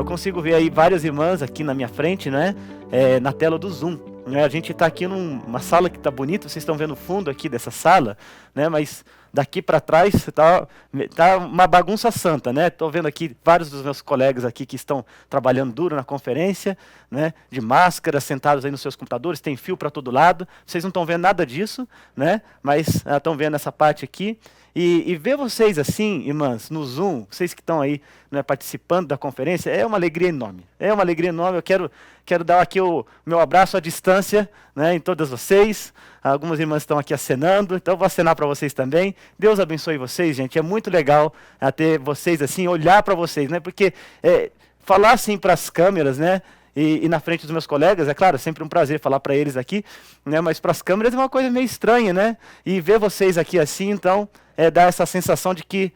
consigo ver aí várias irmãs aqui na minha frente, né? Na tela do Zoom. Né? A gente está aqui numa sala que está bonita, vocês estão vendo o fundo aqui dessa sala, né? Mas daqui para trás tá uma bagunça santa, né? Estou vendo aqui vários dos meus colegas aqui que estão trabalhando duro na conferência, né? De máscara, sentados aí nos seus computadores, tem fio para todo lado. Vocês não estão vendo nada disso, né? Mas estão vendo essa parte aqui. E ver vocês assim, irmãs, no Zoom, vocês que estão aí, né, participando da conferência, é uma alegria enorme. É uma alegria enorme. Eu quero dar aqui o meu abraço à distância, né, em todas vocês. Algumas irmãs estão aqui acenando, então eu vou acenar para vocês também. Deus abençoe vocês, gente. É muito legal ter vocês assim, olhar para vocês, né? Porque falar assim para as câmeras, né? E na frente dos meus colegas, é claro, é sempre um prazer falar para eles aqui, né? Mas para as câmeras é uma coisa meio estranha, né? E ver vocês aqui assim, então, dá essa sensação de que,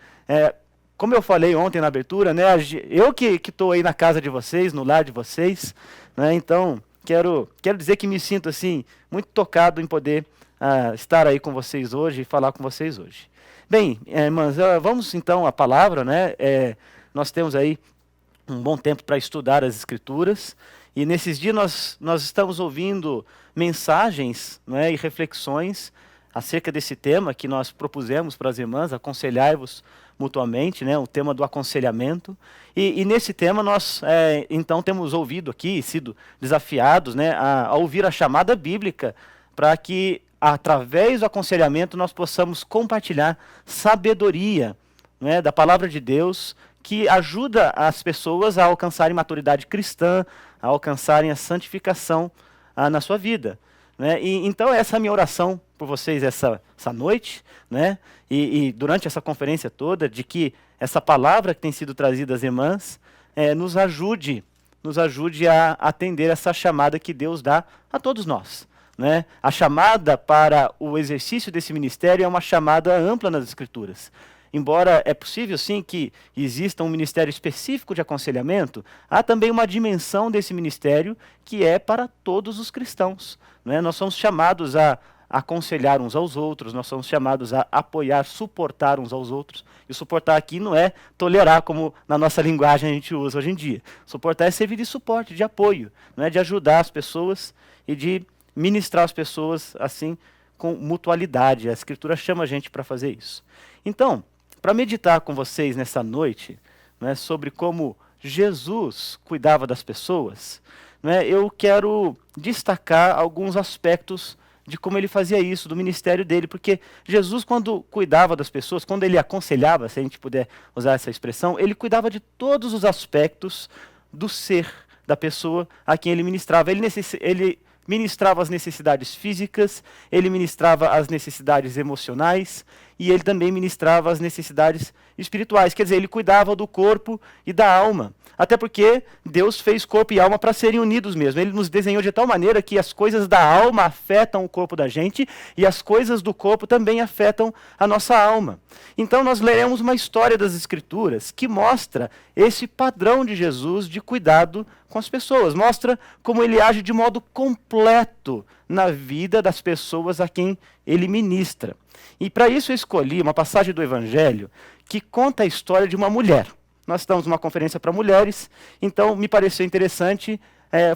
como eu falei ontem na abertura, né? Eu que estou aí na casa de vocês, no lar de vocês, né? Então, quero dizer que me sinto assim, muito tocado em poder estar aí com vocês hoje e falar com vocês hoje. Bem, irmãs, vamos então à palavra, né? Nós temos aí um bom tempo para estudar as Escrituras, e nesses dias nós estamos ouvindo mensagens, né, e reflexões acerca desse tema que nós propusemos para as irmãs, aconselhai-vos mutuamente, né, o tema do aconselhamento, e nesse tema nós então temos ouvido aqui, sido desafiados, né, a ouvir a chamada bíblica para que através do aconselhamento nós possamos compartilhar sabedoria, né, da palavra de Deus, que ajuda as pessoas a alcançarem maturidade cristã, a alcançarem a santificação na sua vida. Né? E, então essa é a minha oração por vocês essa noite, né? E durante essa conferência toda, de que essa palavra que tem sido trazida às irmãs nos ajude a atender essa chamada que Deus dá a todos nós. Né? A chamada para o exercício desse ministério é uma chamada ampla nas Escrituras. Embora é possível, sim, que exista um ministério específico de aconselhamento, há também uma dimensão desse ministério que é para todos os cristãos. Né? Nós somos chamados a aconselhar uns aos outros, nós somos chamados a apoiar, suportar uns aos outros. E suportar aqui não é tolerar, como na nossa linguagem a gente usa hoje em dia. Suportar é servir de suporte, de apoio, não é? De ajudar as pessoas e de ministrar as pessoas assim com mutualidade. A Escritura chama a gente para fazer isso. Então, para meditar com vocês nessa noite, né, sobre como Jesus cuidava das pessoas, né, eu quero destacar alguns aspectos de como ele fazia isso, do ministério dele, porque Jesus, quando cuidava das pessoas, quando ele aconselhava, se a gente puder usar essa expressão, ele cuidava de todos os aspectos do ser da pessoa a quem ele ministrava. Ele ministrava as necessidades físicas, ele ministrava as necessidades emocionais e ele também ministrava as necessidades espirituais. Quer dizer, ele cuidava do corpo e da alma. Até porque Deus fez corpo e alma para serem unidos mesmo. Ele nos desenhou de tal maneira que as coisas da alma afetam o corpo da gente e as coisas do corpo também afetam a nossa alma. Então nós leremos uma história das Escrituras que mostra esse padrão de Jesus de cuidado com as pessoas. Mostra como ele age de modo completo na vida das pessoas a quem ele ministra. E para isso eu escolhi uma passagem do Evangelho que conta a história de uma mulher. Nós estamos numa conferência para mulheres, então me pareceu interessante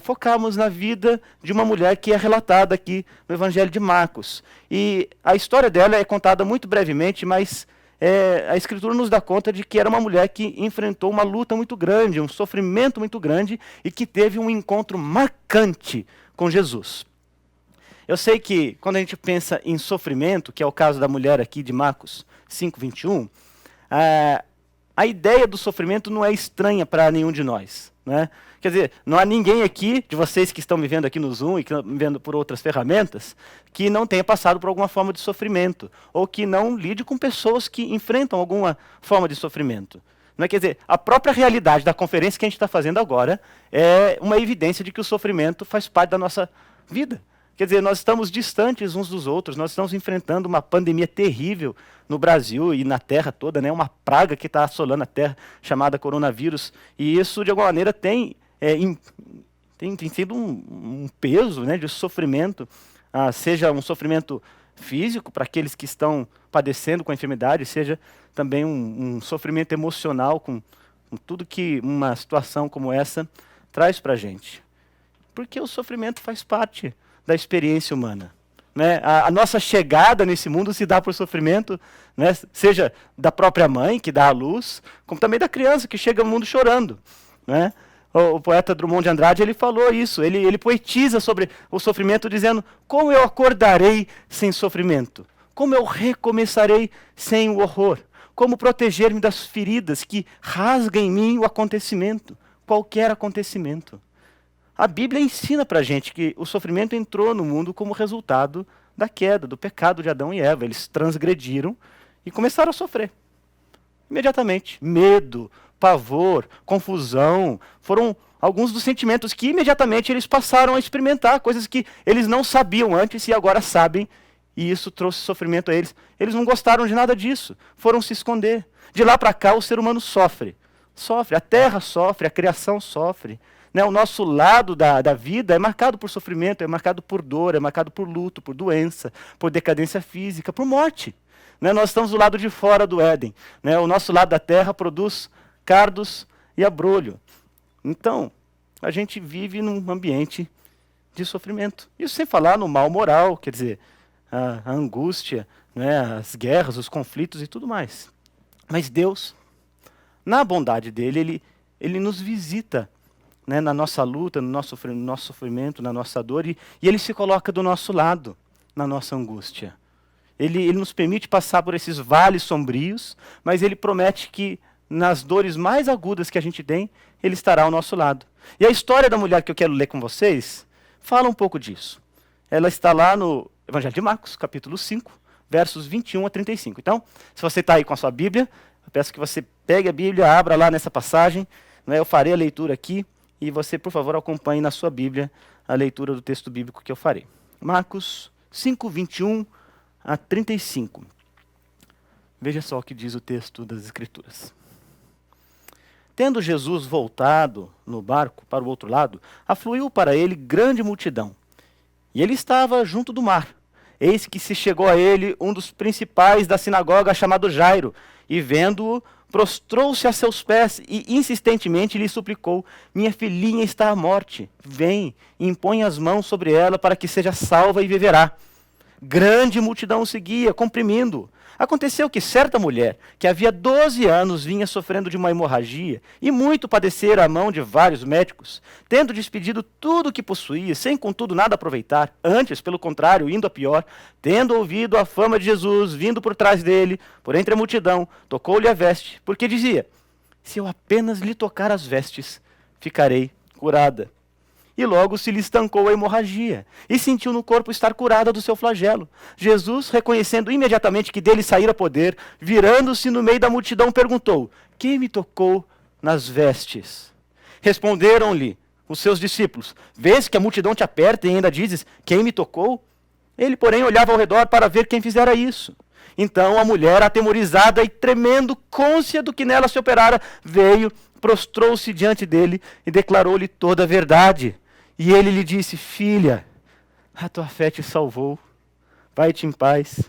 focarmos na vida de uma mulher que é relatada aqui no Evangelho de Marcos. E a história dela é contada muito brevemente, mas a Escritura nos dá conta de que era uma mulher que enfrentou uma luta muito grande, um sofrimento muito grande e que teve um encontro marcante com Jesus. Eu sei que quando a gente pensa em sofrimento, que é o caso da mulher aqui de Marcos 5:21, a ideia do sofrimento não é estranha para nenhum de nós. Né? Quer dizer, não há ninguém aqui, de vocês que estão me vendo aqui no Zoom e que estão me vendo por outras ferramentas, que não tenha passado por alguma forma de sofrimento, ou que não lide com pessoas que enfrentam alguma forma de sofrimento. Não é? Quer dizer, a própria realidade da conferência que a gente está fazendo agora é uma evidência de que o sofrimento faz parte da nossa vida. Quer dizer, nós estamos distantes uns dos outros, nós estamos enfrentando uma pandemia terrível no Brasil e na Terra toda, né? Uma praga que está assolando a Terra, chamada coronavírus. E isso, de alguma maneira, tem sido um peso, né, de sofrimento, seja um sofrimento físico para aqueles que estão padecendo com a enfermidade, seja também um sofrimento emocional com com tudo que uma situação como essa traz para a gente. Porque o sofrimento faz parte da experiência humana. Né? A nossa chegada nesse mundo se dá por sofrimento, né? Seja da própria mãe, que dá a luz, como também da criança, que chega ao mundo chorando. Né? O poeta Drummond de Andrade ele falou isso, ele poetiza sobre o sofrimento, dizendo: como eu acordarei sem sofrimento? Como eu recomeçarei sem o horror? Como proteger-me das feridas que rasgam em mim o acontecimento, qualquer acontecimento? A Bíblia ensina para a gente que o sofrimento entrou no mundo como resultado da queda, do pecado de Adão e Eva. Eles transgrediram e começaram a sofrer. Imediatamente. Medo, pavor, confusão, foram alguns dos sentimentos que imediatamente eles passaram a experimentar, coisas que eles não sabiam antes e agora sabem, e isso trouxe sofrimento a eles. Eles não gostaram de nada disso, foram se esconder. De lá para cá o ser humano sofre, a terra sofre, a criação sofre. Né? O nosso lado da vida é marcado por sofrimento, é marcado por dor, é marcado por luto, por doença, por decadência física, por morte. Né? Nós estamos do lado de fora do Éden. Né? O nosso lado da terra produz cardos e abrolho. Então, a gente vive num ambiente de sofrimento. Isso sem falar no mal moral, quer dizer, a angústia, né? As guerras, os conflitos e tudo mais. Mas Deus, na bondade dele, ele nos visita, né, na nossa luta, no nosso sofrimento, na nossa dor, e ele se coloca do nosso lado, na nossa angústia. Ele nos permite passar por esses vales sombrios, mas ele promete que nas dores mais agudas que a gente tem, ele estará ao nosso lado. E a história da mulher que eu quero ler com vocês fala um pouco disso. Ela está lá no Evangelho de Marcos, capítulo 5, versos 21 a 35. Então, se você está aí com a sua Bíblia, eu peço que você pegue a Bíblia, abra lá nessa passagem, né, eu farei a leitura aqui, e você, por favor, acompanhe na sua Bíblia a leitura do texto bíblico que eu farei. Marcos 5, 21 a 35. Veja só o que diz o texto das Escrituras. Tendo Jesus voltado no barco para o outro lado, afluiu para ele grande multidão. E ele estava junto do mar. Eis que se chegou a ele um dos principais da sinagoga, chamado Jairo, e vendo-o, prostrou-se a seus pés e insistentemente lhe suplicou: minha filhinha está à morte, vem e impõe as mãos sobre ela para que seja salva e viverá. Grande multidão o seguia, comprimindo-o. Aconteceu que certa mulher, que havia 12 anos vinha sofrendo de uma hemorragia e muito padecera à mão de vários médicos, tendo despedido tudo o que possuía, sem contudo nada aproveitar, antes, pelo contrário, indo a pior, tendo ouvido a fama de Jesus, vindo por trás dele, por entre a multidão, tocou-lhe a veste, porque dizia: se eu apenas lhe tocar as vestes, ficarei curada. E logo se lhe estancou a hemorragia, e sentiu no corpo estar curada do seu flagelo. Jesus, reconhecendo imediatamente que dele saíra poder, virando-se no meio da multidão, perguntou: quem me tocou nas vestes? Responderam-lhe os seus discípulos: vês que a multidão te aperta e ainda dizes: quem me tocou? Ele, porém, olhava ao redor para ver quem fizera isso. Então a mulher, atemorizada e tremendo, cônscia do que nela se operara, veio, prostrou-se diante dele e declarou-lhe toda a verdade. E ele lhe disse: filha, a tua fé te salvou, vai-te em paz,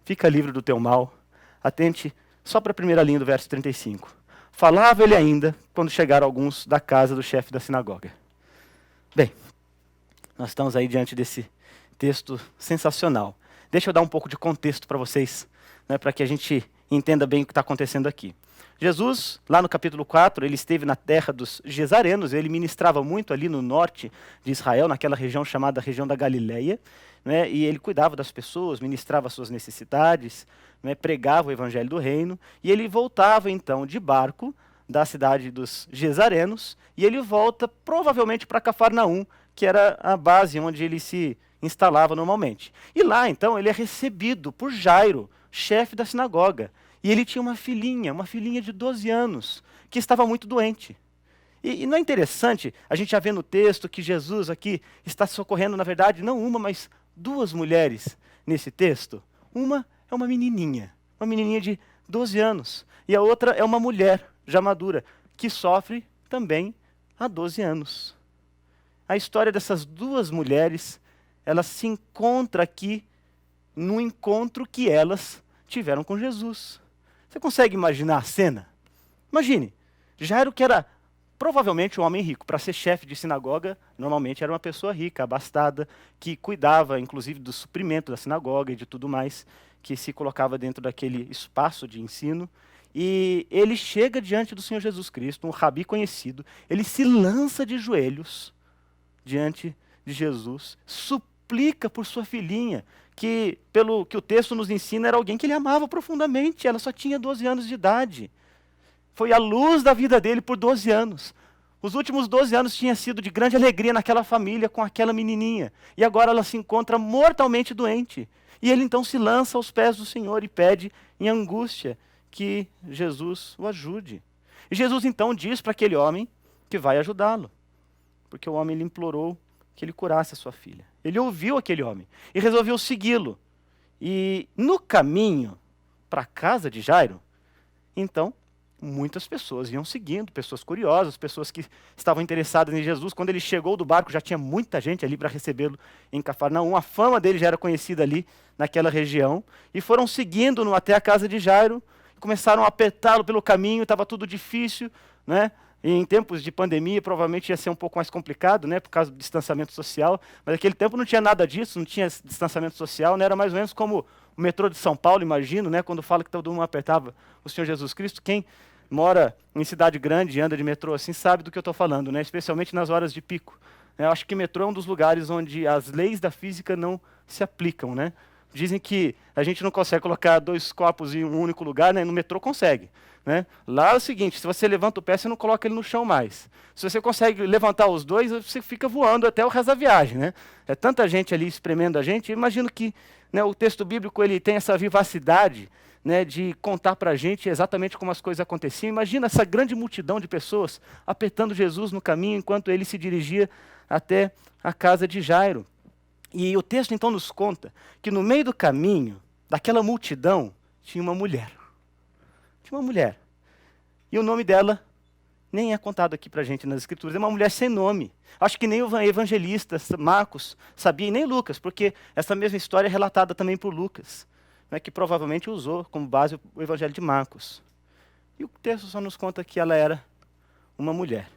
fica livre do teu mal. Atente só para a primeira linha do verso 35. Falava ele ainda quando chegaram alguns da casa do chefe da sinagoga. Bem, nós estamos aí diante desse texto sensacional. Deixa eu dar um pouco de contexto para vocês, né, para que a gente entenda bem o que está acontecendo aqui. Jesus, lá no capítulo 4, ele esteve na terra dos Gesarenos, ele ministrava muito ali no norte de Israel, naquela região chamada região da Galileia, né, e ele cuidava das pessoas, ministrava suas necessidades, né, pregava o evangelho do reino, e ele voltava então de barco da cidade dos Gesarenos, e ele volta provavelmente para Cafarnaum, que era a base onde ele se instalava normalmente. E lá então ele é recebido por Jairo, chefe da sinagoga. E ele tinha uma filhinha de 12 anos, que estava muito doente. E não é interessante, a gente já vê no texto que Jesus aqui está socorrendo, na verdade, não uma, mas duas mulheres nesse texto. Uma é uma menininha de 12 anos, e a outra é uma mulher já madura, que sofre também há 12 anos. A história dessas duas mulheres, ela se encontra aqui no encontro que elas tiveram com Jesus. Você consegue imaginar a cena? Imagine, Jairo, que era provavelmente um homem rico, para ser chefe de sinagoga, normalmente era uma pessoa rica, abastada, que cuidava, inclusive, do suprimento da sinagoga e de tudo mais, que se colocava dentro daquele espaço de ensino. E ele chega diante do Senhor Jesus Cristo, um rabi conhecido, ele se lança de joelhos diante de Jesus, suplica por sua filhinha, que, pelo que o texto nos ensina, era alguém que ele amava profundamente, ela só tinha 12 anos de idade. Foi a luz da vida dele por 12 anos. Os últimos 12 anos tinha sido de grande alegria naquela família com aquela menininha. E agora ela se encontra mortalmente doente. E ele então se lança aos pés do Senhor e pede em angústia que Jesus o ajude. E Jesus então diz para aquele homem que vai ajudá-lo. Porque o homem lhe implorou que ele curasse a sua filha. Ele ouviu aquele homem e resolveu segui-lo. E no caminho para a casa de Jairo, então, muitas pessoas iam seguindo, pessoas curiosas, pessoas que estavam interessadas em Jesus. Quando ele chegou do barco, já tinha muita gente ali para recebê-lo em Cafarnaum. A fama dele já era conhecida ali naquela região. E foram seguindo-no até a casa de Jairo, começaram a apertá-lo pelo caminho, estava tudo difícil, né? E em tempos de pandemia, provavelmente ia ser um pouco mais complicado, né, por causa do distanciamento social. Mas naquele tempo não tinha nada disso, não tinha distanciamento social, né, era mais ou menos como o metrô de São Paulo, imagino, né, quando fala que todo mundo apertava o Senhor Jesus Cristo. Quem mora em cidade grande e anda de metrô assim sabe do que eu estou falando, né, especialmente nas horas de pico. Eu acho que metrô é um dos lugares onde as leis da física não se aplicam, né. Dizem que a gente não consegue colocar dois corpos em um único lugar, né, no metrô consegue. Né? Lá é o seguinte, se você levanta o pé, você não coloca ele no chão mais. Se você consegue levantar os dois, você fica voando até o resto da viagem. Né? É tanta gente ali espremendo a gente. Eu imagino que, né, o texto bíblico ele tem essa vivacidade, né, de contar para a gente exatamente como as coisas aconteciam. Imagina essa grande multidão de pessoas apertando Jesus no caminho enquanto ele se dirigia até a casa de Jairo. E o texto então nos conta que no meio do caminho, daquela multidão, tinha uma mulher. Tinha uma mulher. E o nome dela nem é contado aqui para a gente nas Escrituras. É uma mulher sem nome. Acho que nem o evangelista Marcos sabia, e nem Lucas, porque essa mesma história é relatada também por Lucas, né, que provavelmente usou como base o Evangelho de Marcos. E o texto só nos conta que ela era uma mulher.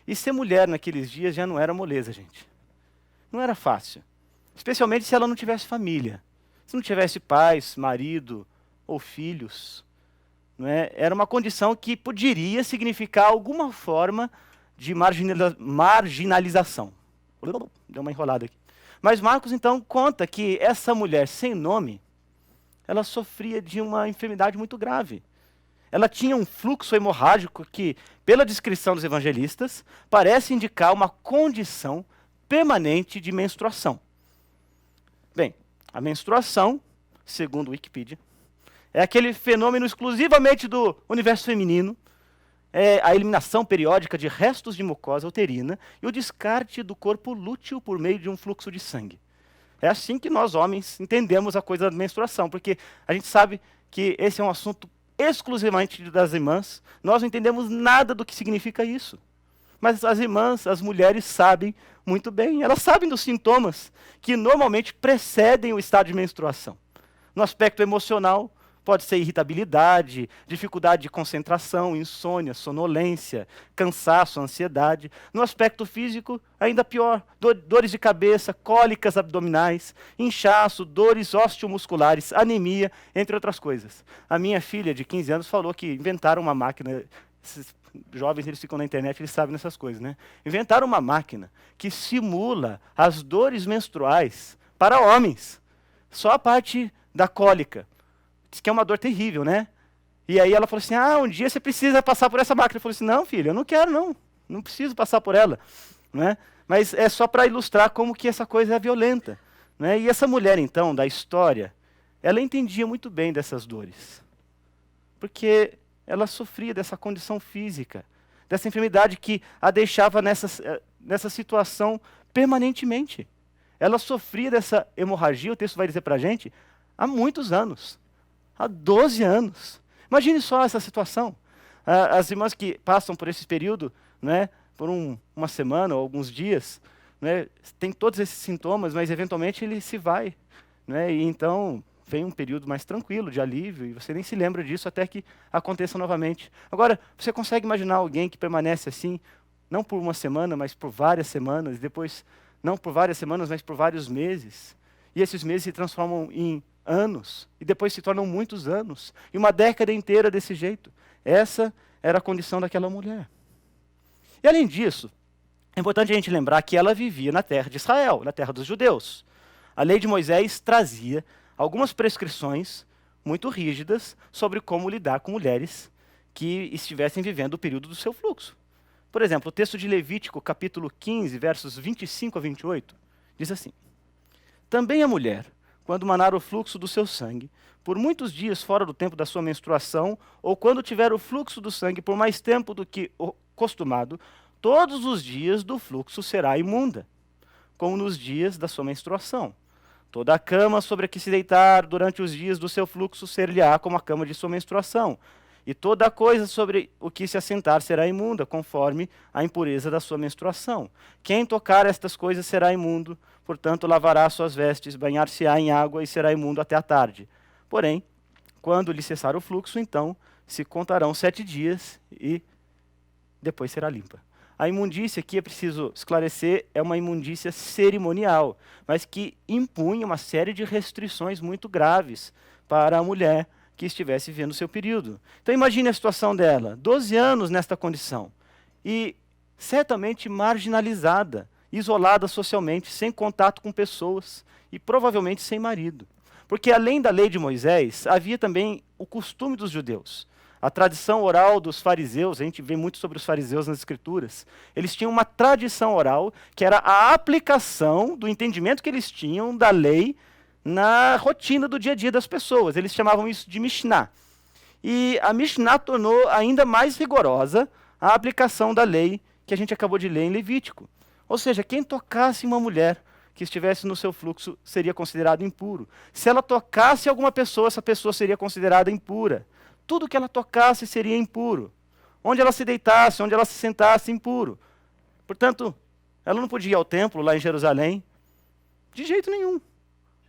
E ser mulher naqueles dias já não era moleza, gente. Não era fácil. Especialmente se ela não tivesse família. Se não tivesse pais, marido ou filhos. Não é? Era uma condição que poderia significar alguma forma de marginalização. Deu uma enrolada aqui. Mas Marcos então conta que essa mulher sem nome, ela sofria de uma enfermidade muito grave. Ela tinha um fluxo hemorrágico que, pela descrição dos evangelistas, parece indicar uma condição permanente de menstruação. Bem, a menstruação, segundo o Wikipedia, é aquele fenômeno exclusivamente do universo feminino, é a eliminação periódica de restos de mucosa uterina e o descarte do corpo lúteo por meio de um fluxo de sangue. É assim que nós, homens, entendemos a coisa da menstruação, porque a gente sabe que esse é um assunto exclusivamente das irmãs, nós não entendemos nada do que significa isso. Mas as irmãs, as mulheres sabem muito bem, elas sabem dos sintomas que normalmente precedem o estado de menstruação. No aspecto emocional, pode ser irritabilidade, dificuldade de concentração, insônia, sonolência, cansaço, ansiedade. No aspecto físico, ainda pior, dores de cabeça, cólicas abdominais, inchaço, dores osteomusculares, anemia, entre outras coisas. A minha filha de 15 anos falou que inventaram uma máquina, esses jovens eles ficam na internet, eles sabem dessas coisas, né? Inventaram uma máquina que simula as dores menstruais para homens, só a parte da cólica. Diz que é uma dor terrível, né? E aí ela falou assim, um dia você precisa passar por essa máquina. Eu falei assim, não, filho, eu não quero, não preciso passar por ela. Né? Mas é só para ilustrar como que essa coisa é violenta. Né? E essa mulher, então, da história, ela entendia muito bem dessas dores. Porque ela sofria dessa condição física, dessa enfermidade que a deixava nessa situação permanentemente. Ela sofria dessa hemorragia, o texto vai dizer para a gente, há muitos anos. Há 12 anos. Imagine só essa situação. As irmãs que passam por esse período, né, por uma semana ou alguns dias, né, tem todos esses sintomas, mas eventualmente ele se vai. Né, e então vem um período mais tranquilo, de alívio, e você nem se lembra disso até que aconteça novamente. Agora, você consegue imaginar alguém que permanece assim, não por uma semana, mas por várias semanas, depois, não por várias semanas, mas por vários meses, e esses meses se transformam em anos, e depois se tornam muitos anos, e uma década inteira desse jeito. Essa era a condição daquela mulher. E além disso, é importante a gente lembrar que ela vivia na terra de Israel, na terra dos judeus. A lei de Moisés trazia algumas prescrições muito rígidas sobre como lidar com mulheres que estivessem vivendo o período do seu fluxo. Por exemplo, o texto de Levítico, capítulo 15, versos 25 a 28, diz assim: Também a mulher, quando manar o fluxo do seu sangue, por muitos dias fora do tempo da sua menstruação, ou quando tiver o fluxo do sangue por mais tempo do que o costumado, todos os dias do fluxo será imunda, como nos dias da sua menstruação. Toda a cama sobre a que se deitar durante os dias do seu fluxo ser-lhe-á como a cama de sua menstruação. E toda coisa sobre o que se assentar será imunda, conforme a impureza da sua menstruação. Quem tocar estas coisas será imundo, portanto lavará suas vestes, banhar-se-á em água e será imundo até a tarde. Porém, quando lhe cessar o fluxo, então se contarão 7 dias e depois será limpa. A imundícia, aqui é preciso esclarecer, é uma imundícia cerimonial, mas que impunha uma série de restrições muito graves para a mulher que estivesse vivendo o seu período. Então imagine a situação dela, 12 anos nesta condição, e certamente marginalizada, isolada socialmente, sem contato com pessoas, e provavelmente sem marido. Porque além da lei de Moisés, havia também o costume dos judeus. A tradição oral dos fariseus, a gente vê muito sobre os fariseus nas escrituras, eles tinham uma tradição oral que era a aplicação do entendimento que eles tinham da lei na rotina do dia a dia das pessoas. Eles chamavam isso de Mishnah. E a Mishnah tornou ainda mais rigorosa a aplicação da lei que a gente acabou de ler em Levítico. Ou seja, quem tocasse uma mulher que estivesse no seu fluxo seria considerado impuro. Se ela tocasse alguma pessoa, essa pessoa seria considerada impura. Tudo que ela tocasse seria impuro. Onde ela se deitasse, onde ela se sentasse, impuro. Portanto, ela não podia ir ao templo lá em Jerusalém, de jeito nenhum.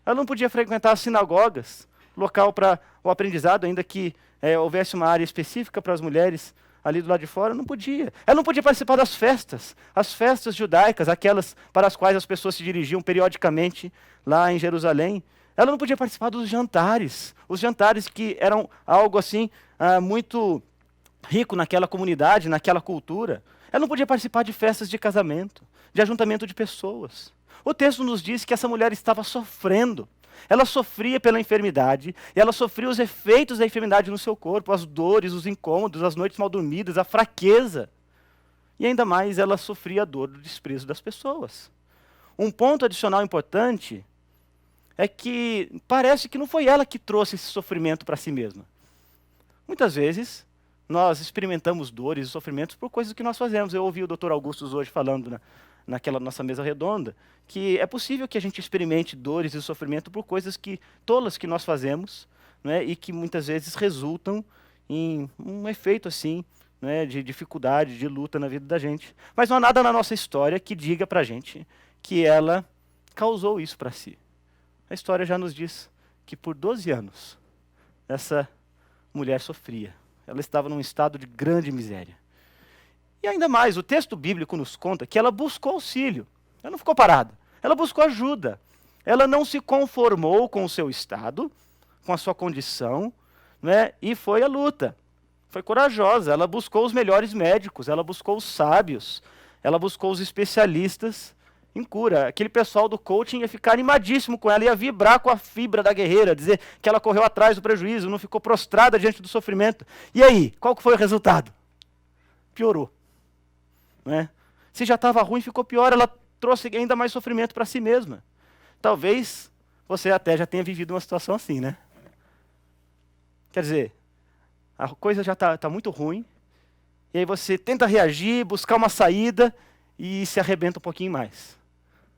Ela não podia frequentar as sinagogas, local para o aprendizado, ainda que houvesse uma área específica para as mulheres ali do lado de fora, não podia. Ela não podia participar das festas, as festas judaicas, aquelas para as quais as pessoas se dirigiam periodicamente lá em Jerusalém. Ela não podia participar dos jantares, os jantares que eram algo assim muito rico naquela comunidade, naquela cultura. Ela não podia participar de festas de casamento, de ajuntamento de pessoas. O texto nos diz que essa mulher estava sofrendo. Ela sofria pela enfermidade, e ela sofria os efeitos da enfermidade no seu corpo, as dores, os incômodos, as noites mal dormidas, a fraqueza. E ainda mais, ela sofria a dor do desprezo das pessoas. Um ponto adicional importante é que parece que não foi ela que trouxe esse sofrimento para si mesma. Muitas vezes, nós experimentamos dores e sofrimentos por coisas que nós fazemos. Eu ouvi o Dr. Augustus hoje falando naquela nossa mesa redonda, que é possível que a gente experimente dores e sofrimento por coisas tolas que nós fazemos, né, e que muitas vezes resultam em um efeito assim, né, de dificuldade, de luta na vida da gente. Mas não há nada na nossa história que diga para a gente que ela causou isso para si. A história já nos diz que por 12 anos essa mulher sofria. Ela estava num estado de grande miséria. E ainda mais, o texto bíblico nos conta que ela buscou auxílio. Ela não ficou parada. Ela buscou ajuda. Ela não se conformou com o seu estado, com a sua condição, né, e foi à luta. Foi corajosa. Ela buscou os melhores médicos, ela buscou os sábios, ela buscou os especialistas em cura. Aquele pessoal do coaching ia ficar animadíssimo com ela, ia vibrar com a fibra da guerreira, dizer que ela correu atrás do prejuízo, não ficou prostrada diante do sofrimento. E aí, qual que foi o resultado? Piorou. Né? Se já estava ruim, ficou pior, ela trouxe ainda mais sofrimento para si mesma. Talvez você até já tenha vivido uma situação assim, né? Quer dizer, a coisa já está muito ruim, e aí você tenta reagir, buscar uma saída, e se arrebenta um pouquinho mais.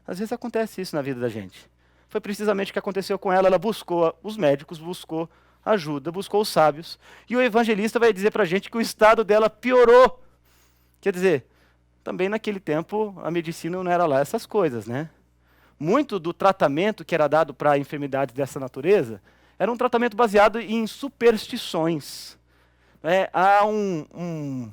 Às vezes acontece isso na vida da gente. Foi precisamente o que aconteceu com ela. Ela buscou os médicos, buscou ajuda, buscou os sábios. E o evangelista vai dizer para a gente que o estado dela piorou. Quer dizer, também naquele tempo a medicina não era lá essas coisas, né? Muito do tratamento que era dado para enfermidades dessa natureza era um tratamento baseado em superstições. Há um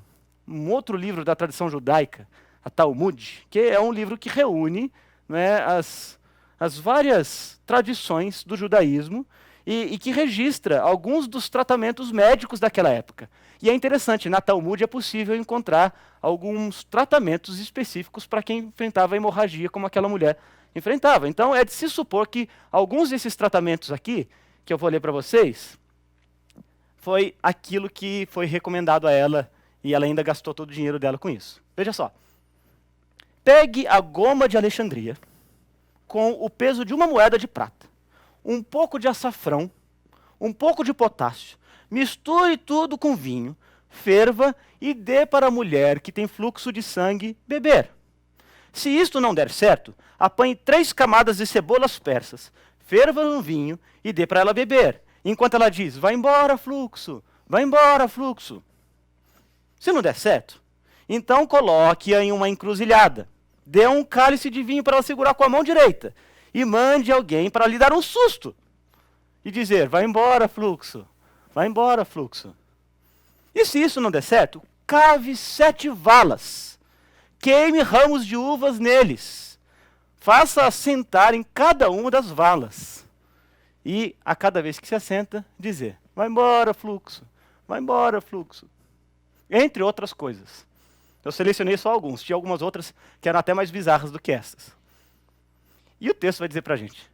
outro livro da tradição judaica, a Talmud, que é um livro que reúne, né, as várias tradições do judaísmo e que registra alguns dos tratamentos médicos daquela época. E é interessante, na Talmud é possível encontrar alguns tratamentos específicos para quem enfrentava a hemorragia como aquela mulher enfrentava. Então é de se supor que alguns desses tratamentos aqui, que eu vou ler para vocês, foi aquilo que foi recomendado a ela e ela ainda gastou todo o dinheiro dela com isso. Veja só. Pegue a goma de Alexandria com o peso de uma moeda de prata, um pouco de açafrão, um pouco de potássio, misture tudo com vinho, ferva e dê para a mulher que tem fluxo de sangue beber. Se isto não der certo, apanhe 3 camadas de cebolas persas, ferva no vinho e dê para ela beber, enquanto ela diz, vai embora fluxo, vai embora fluxo. Se não der certo, então coloque-a em uma encruzilhada, dê um cálice de vinho para ela segurar com a mão direita e mande alguém para lhe dar um susto e dizer, vai embora fluxo, vai embora fluxo. E se isso não der certo, cave 7 valas, queime ramos de uvas neles, faça assentar em cada uma das valas. E a cada vez que se assenta, dizer, vai embora fluxo, vai embora fluxo. Entre outras coisas. Eu selecionei só alguns, tinha algumas outras que eram até mais bizarras do que essas. E o texto vai dizer para a gente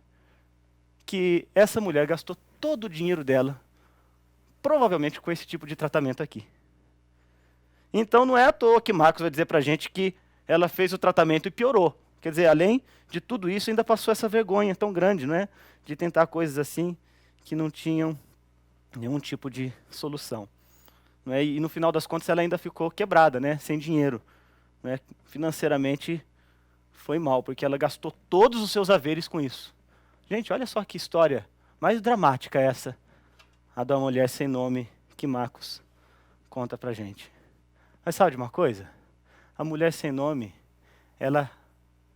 que essa mulher gastou todo o dinheiro dela, provavelmente com esse tipo de tratamento aqui. Então não é à toa que Marcos vai dizer para a gente que ela fez o tratamento e piorou. Quer dizer, além de tudo isso, ainda passou essa vergonha tão grande, não é? De tentar coisas assim que não tinham nenhum tipo de solução. Não é? E no final das contas ela ainda ficou quebrada, né? Sem dinheiro. Não é? Financeiramente foi mal, porque ela gastou todos os seus haveres com isso. Gente, olha só que história mais dramática essa, a da mulher sem nome que Marcos conta pra gente. Mas sabe de uma coisa? A mulher sem nome, ela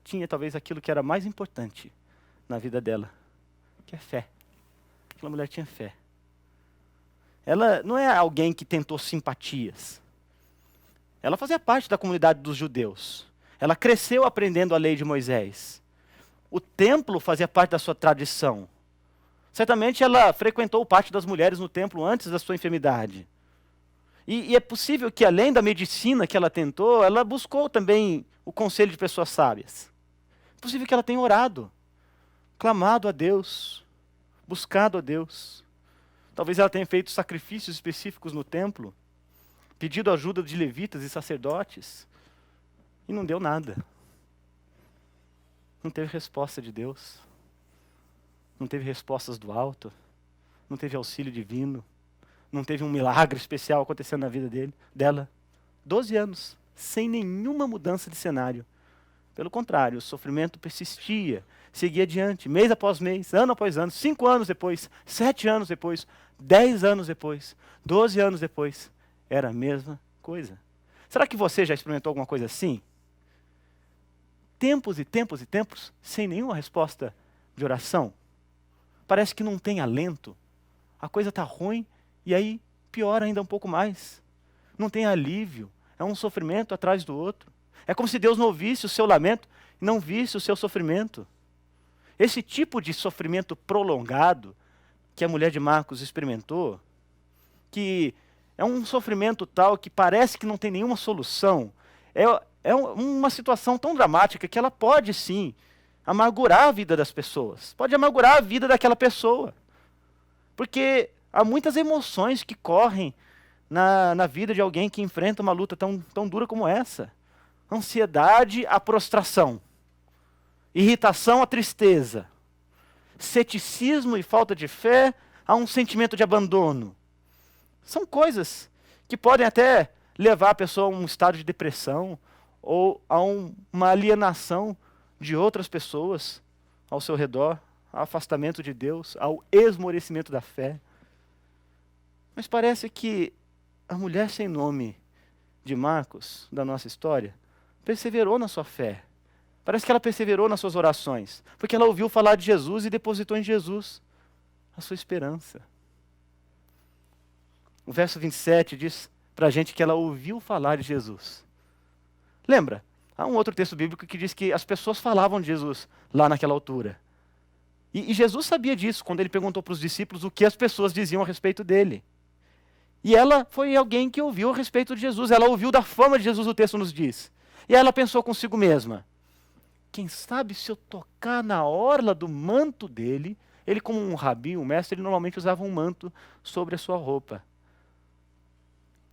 tinha talvez aquilo que era mais importante na vida dela, que é fé. Aquela mulher tinha fé. Ela não é alguém que tentou simpatias. Ela fazia parte da comunidade dos judeus. Ela cresceu aprendendo a lei de Moisés. O templo fazia parte da sua tradição. Certamente ela frequentou o pátio das mulheres no templo antes da sua enfermidade. E é possível que, além da medicina que ela tentou, ela buscou também o conselho de pessoas sábias. É possível que ela tenha orado, clamado a Deus, buscado a Deus. Talvez ela tenha feito sacrifícios específicos no templo, pedido ajuda de levitas e sacerdotes, e não deu nada. Não teve resposta de Deus, não teve respostas do alto, não teve auxílio divino, não teve um milagre especial acontecendo na vida dela. 12 anos, sem nenhuma mudança de cenário. Pelo contrário, o sofrimento persistia, seguia adiante, mês após mês, ano após ano, 5 anos depois, 7 anos depois, 10 anos depois, 12 anos depois, era a mesma coisa. Será que você já experimentou alguma coisa assim? Tempos e tempos e tempos, sem nenhuma resposta de oração? Parece que não tem alento, a coisa está ruim, e aí piora ainda um pouco mais. Não tem alívio, é um sofrimento atrás do outro. É como se Deus não ouvisse o seu lamento e não visse o seu sofrimento. Esse tipo de sofrimento prolongado que a mulher de Marcos experimentou, que é um sofrimento tal que parece que não tem nenhuma solução, é uma situação tão dramática que ela pode sim amargurar a vida das pessoas, pode amargurar a vida daquela pessoa. Porque há muitas emoções que correm na vida de alguém que enfrenta uma luta tão dura como essa. Ansiedade à prostração, irritação à tristeza, ceticismo e falta de fé a um sentimento de abandono. São coisas que podem até levar a pessoa a um estado de depressão ou a uma alienação de outras pessoas ao seu redor, ao afastamento de Deus, ao esmorecimento da fé. Mas parece que a mulher sem nome de Marcos, da nossa história, perseverou na sua fé. Parece que ela perseverou nas suas orações, porque ela ouviu falar de Jesus e depositou em Jesus a sua esperança. O verso 27 diz para a gente que ela ouviu falar de Jesus. Lembra? Há um outro texto bíblico que diz que as pessoas falavam de Jesus lá naquela altura. E Jesus sabia disso quando ele perguntou para os discípulos o que as pessoas diziam a respeito dele. E ela foi alguém que ouviu a respeito de Jesus. Ela ouviu da fama de Jesus, o texto nos diz. E ela pensou consigo mesma: quem sabe se eu tocar na orla do manto dele. Ele, como um rabi, um mestre, ele normalmente usava um manto sobre a sua roupa.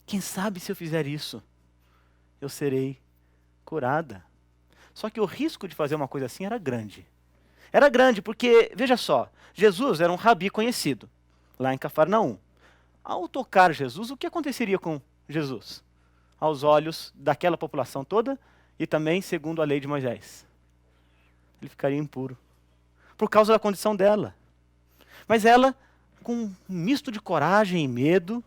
Quem sabe se eu fizer isso, eu serei curada. Só que o risco de fazer uma coisa assim era grande. Era grande porque, veja só, Jesus era um rabi conhecido, lá em Cafarnaum. Ao tocar Jesus, o que aconteceria com Jesus? Aos olhos daquela população toda e também segundo a lei de Moisés. Ele ficaria impuro, por causa da condição dela. Mas ela, com um misto de coragem e medo,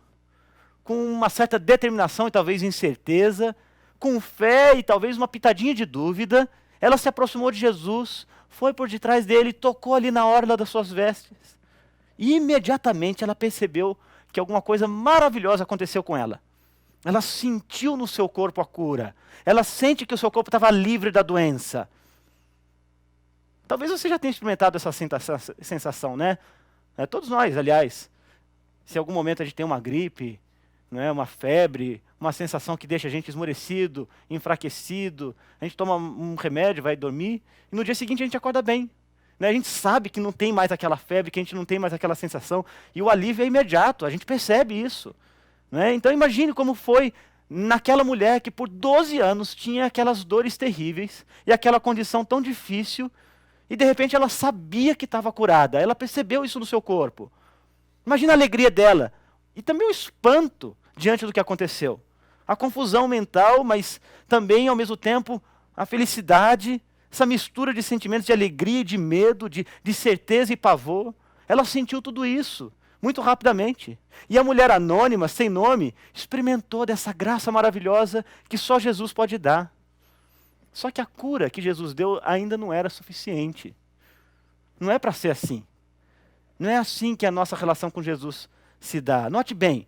com uma certa determinação e talvez incerteza, com fé e talvez uma pitadinha de dúvida, ela se aproximou de Jesus, foi por detrás dele, tocou ali na orla das suas vestes. E imediatamente ela percebeu que alguma coisa maravilhosa aconteceu com ela. Ela sentiu no seu corpo a cura. Ela sente que o seu corpo estava livre da doença. Talvez você já tenha experimentado essa sensação, né? Todos nós, aliás. Se em algum momento a gente tem uma gripe, uma febre, uma sensação que deixa a gente esmorecido, enfraquecido, a gente toma um remédio, vai dormir, e no dia seguinte a gente acorda bem. A gente sabe que não tem mais aquela febre, que a gente não tem mais aquela sensação, e o alívio é imediato, a gente percebe isso. Então imagine como foi naquela mulher que por 12 anos tinha aquelas dores terríveis, e aquela condição tão difícil, e de repente ela sabia que estava curada, ela percebeu isso no seu corpo. Imagina a alegria dela. E também o espanto diante do que aconteceu. A confusão mental, mas também, ao mesmo tempo, a felicidade, essa mistura de sentimentos de alegria, de medo, de certeza e pavor. Ela sentiu tudo isso, muito rapidamente. E a mulher anônima, sem nome, experimentou dessa graça maravilhosa que só Jesus pode dar. Só que a cura que Jesus deu ainda não era suficiente. Não é para ser assim. Não é assim que a nossa relação com Jesus se dá. Note bem,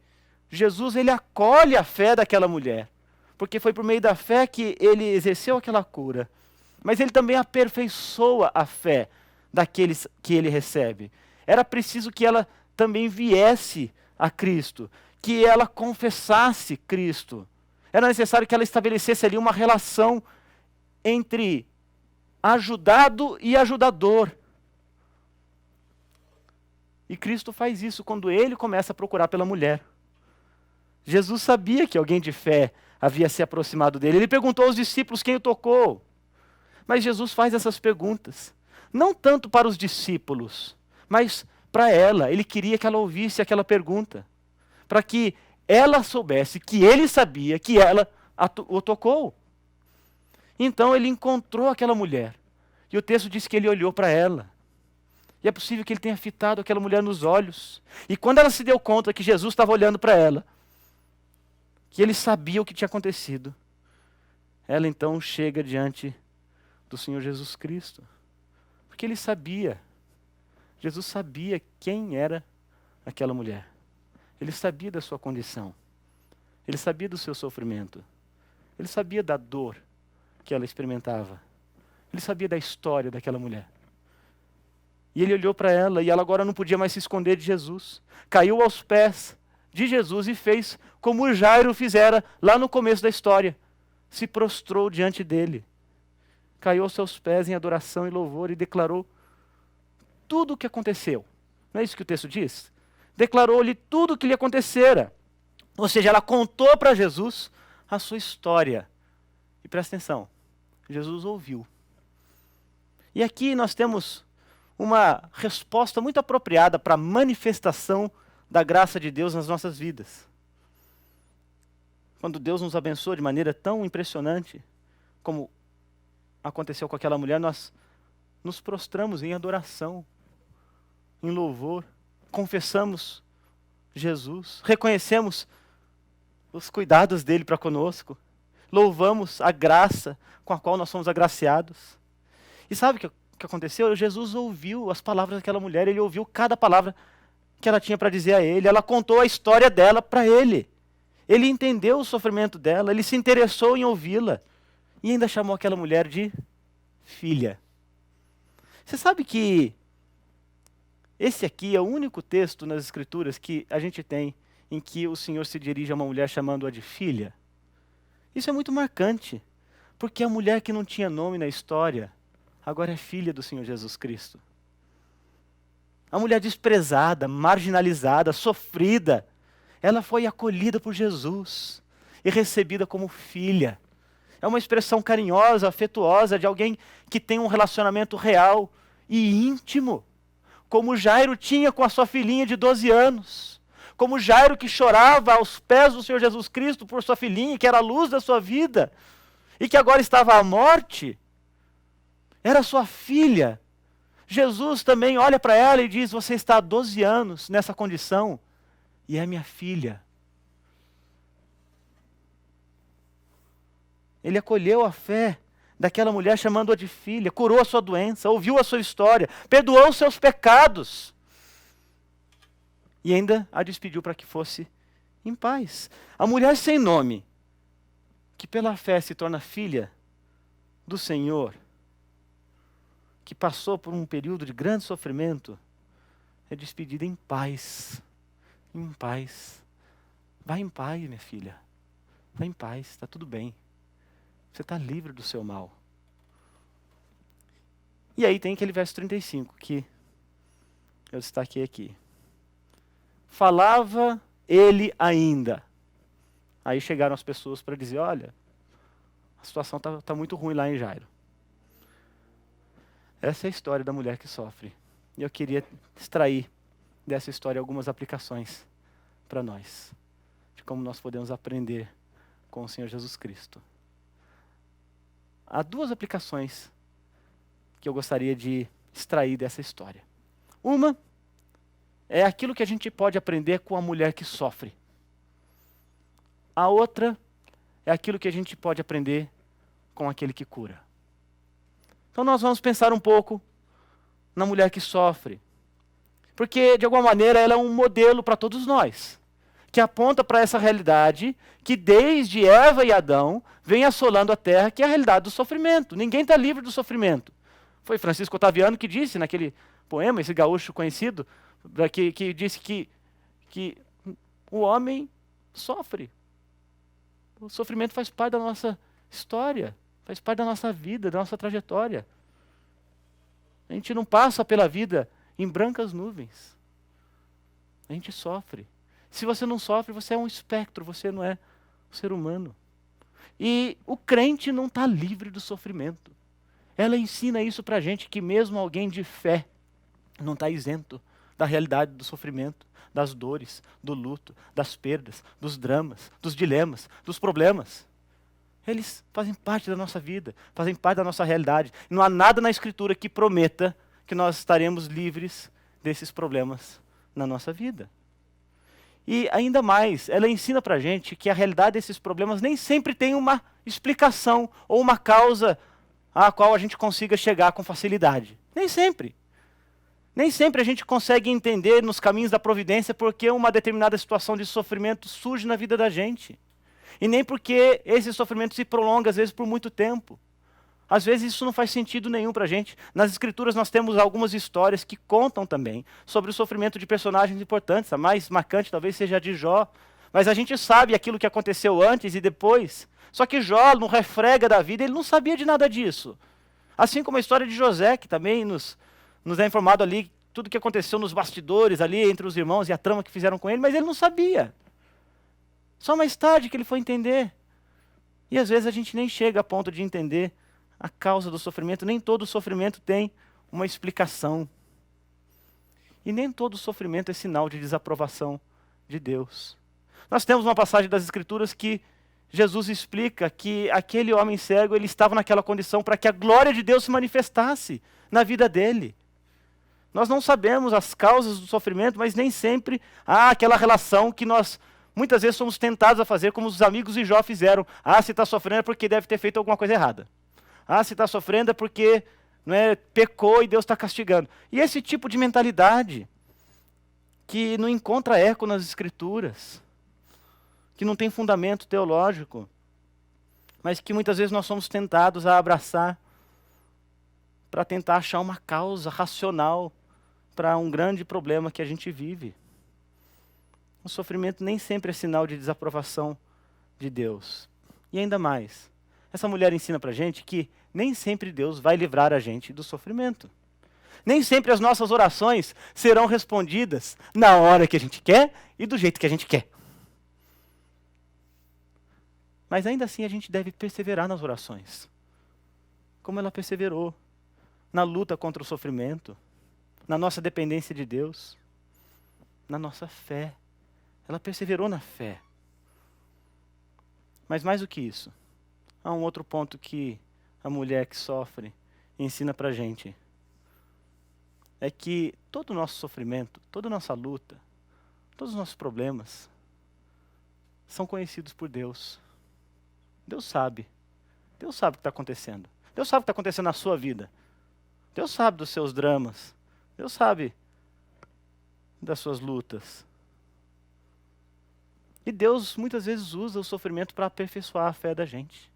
Jesus ele acolhe a fé daquela mulher, porque foi por meio da fé que ele exerceu aquela cura. Mas ele também aperfeiçoa a fé daqueles que ele recebe. Era preciso que ela também viesse a Cristo, que ela confessasse Cristo. Era necessário que ela estabelecesse ali uma relação entre ajudado e ajudador. E Cristo faz isso quando ele começa a procurar pela mulher. Jesus sabia que alguém de fé havia se aproximado dele. Ele perguntou aos discípulos quem o tocou. Mas Jesus faz essas perguntas, não tanto para os discípulos, mas para ela. Ele queria que ela ouvisse aquela pergunta, para que ela soubesse que ele sabia que ela o tocou. Então ele encontrou aquela mulher. E o texto diz que ele olhou para ela. E é possível que ele tenha fitado aquela mulher nos olhos. E quando ela se deu conta que Jesus estava olhando para ela, que ele sabia o que tinha acontecido, ela então chega diante do Senhor Jesus Cristo. Porque ele sabia, Jesus sabia quem era aquela mulher. Ele sabia da sua condição. Ele sabia do seu sofrimento. Ele sabia da dor que ela experimentava. Ele sabia da história daquela mulher. E ele olhou para ela e ela agora não podia mais se esconder de Jesus. Caiu aos pés de Jesus e fez como o Jairo fizera lá no começo da história. Se prostrou diante dele. Caiu aos seus pés em adoração e louvor e declarou tudo o que aconteceu. Não é isso que o texto diz? Declarou-lhe tudo o que lhe acontecera. Ou seja, ela contou para Jesus a sua história. E presta atenção, Jesus ouviu. E aqui nós temos uma resposta muito apropriada para a manifestação da graça de Deus nas nossas vidas. Quando Deus nos abençoa de maneira tão impressionante, como aconteceu com aquela mulher, nós nos prostramos em adoração, em louvor, confessamos Jesus, reconhecemos os cuidados dele para conosco, louvamos a graça com a qual nós somos agraciados. E sabe o que aconteceu? Jesus ouviu as palavras daquela mulher, ele ouviu cada palavra que ela tinha para dizer a ele, ela contou a história dela para ele. Ele entendeu o sofrimento dela, ele se interessou em ouvi-la e ainda chamou aquela mulher de filha. Você sabe que esse aqui é o único texto nas Escrituras que a gente tem em que o Senhor se dirige a uma mulher chamando-a de filha? Isso é muito marcante, porque a mulher que não tinha nome na história, agora é filha do Senhor Jesus Cristo. A mulher desprezada, marginalizada, sofrida, ela foi acolhida por Jesus e recebida como filha. É uma expressão carinhosa, afetuosa de alguém que tem um relacionamento real e íntimo, como Jairo tinha com a sua filhinha de 12 anos. Como Jairo que chorava aos pés do Senhor Jesus Cristo por sua filhinha, que era a luz da sua vida, e que agora estava à morte, era sua filha. Jesus também olha para ela e diz, você está há 12 anos nessa condição, e é minha filha. Ele acolheu a fé daquela mulher chamando-a de filha, curou a sua doença, ouviu a sua história, perdoou os seus pecados, e ainda a despediu para que fosse em paz. A mulher sem nome, que pela fé se torna filha do Senhor, que passou por um período de grande sofrimento, é despedida em paz. Em paz. Vai em paz, minha filha. Vai em paz, está tudo bem. Você está livre do seu mal. E aí tem aquele verso 35, que eu destaquei aqui. Falava ele ainda. Aí chegaram as pessoas para dizer, olha, a situação está muito ruim lá em Jairo. Essa é a história da mulher que sofre. E eu queria extrair dessa história algumas aplicações para nós. De como nós podemos aprender com o Senhor Jesus Cristo. Há duas aplicações que eu gostaria de extrair dessa história. Uma é aquilo que a gente pode aprender com a mulher que sofre. A outra é aquilo que a gente pode aprender com aquele que cura. Então nós vamos pensar um pouco na mulher que sofre. Porque, de alguma maneira, ela é um modelo para todos nós. Que aponta para essa realidade que desde Eva e Adão vem assolando a terra, que é a realidade do sofrimento. Ninguém está livre do sofrimento. Foi Francisco Otaviano que disse naquele poema, esse gaúcho conhecido, que disse que o homem sofre. O sofrimento faz parte da nossa história, faz parte da nossa vida, da nossa trajetória. A gente não passa pela vida em brancas nuvens. A gente sofre. Se você não sofre, você é um espectro, você não é um ser humano. E o crente não está livre do sofrimento. Ela ensina isso para a gente, que mesmo alguém de fé não está isento da realidade do sofrimento, das dores, do luto, das perdas, dos dramas, dos dilemas, dos problemas. Eles fazem parte da nossa vida, fazem parte da nossa realidade. Não há nada na Escritura que prometa que nós estaremos livres desses problemas na nossa vida. E ainda mais, ela ensina para a gente que a realidade desses problemas nem sempre tem uma explicação ou uma causa à qual a gente consiga chegar com facilidade. Nem sempre. Nem sempre a gente consegue entender nos caminhos da providência porque uma determinada situação de sofrimento surge na vida da gente. E nem porque esse sofrimento se prolonga, às vezes, por muito tempo. Às vezes isso não faz sentido nenhum para a gente. Nas Escrituras nós temos algumas histórias que contam também sobre o sofrimento de personagens importantes. A mais marcante talvez seja a de Jó. Mas a gente sabe aquilo que aconteceu antes e depois. Só que Jó, no refrega da vida, ele não sabia de nada disso. Assim como a história de José, que também nos é informado ali tudo o que aconteceu nos bastidores ali entre os irmãos e a trama que fizeram com ele, mas ele não sabia. Só mais tarde que ele foi entender. E às vezes a gente nem chega a ponto de entender a causa do sofrimento. Nem todo sofrimento tem uma explicação. E nem todo sofrimento é sinal de desaprovação de Deus. Nós temos uma passagem das Escrituras que Jesus explica que aquele homem cego, ele estava naquela condição para que a glória de Deus se manifestasse na vida dele. Nós não sabemos as causas do sofrimento, mas nem sempre há aquela relação que nós muitas vezes somos tentados a fazer, como os amigos de Jó fizeram. Se está sofrendo é porque deve ter feito alguma coisa errada. Se está sofrendo é porque pecou e Deus está castigando. E esse tipo de mentalidade que não encontra eco nas Escrituras, que não tem fundamento teológico, mas que muitas vezes nós somos tentados a abraçar para tentar achar uma causa racional para um grande problema que a gente vive. O sofrimento nem sempre é sinal de desaprovação de Deus. E ainda mais, essa mulher ensina para a gente que nem sempre Deus vai livrar a gente do sofrimento. Nem sempre as nossas orações serão respondidas na hora que a gente quer e do jeito que a gente quer. Mas ainda assim a gente deve perseverar nas orações, como ela perseverou na luta contra o sofrimento, na nossa dependência de Deus, na nossa fé. Ela perseverou na fé. Mas mais do que isso, há um outro ponto que a mulher que sofre ensina pra gente. É que todo o nosso sofrimento, toda a nossa luta, todos os nossos problemas são conhecidos por Deus. Deus sabe. Deus sabe o que está acontecendo. Deus sabe o que está acontecendo na sua vida. Deus sabe dos seus dramas. Deus sabe das suas lutas. E Deus muitas vezes usa o sofrimento para aperfeiçoar a fé da gente,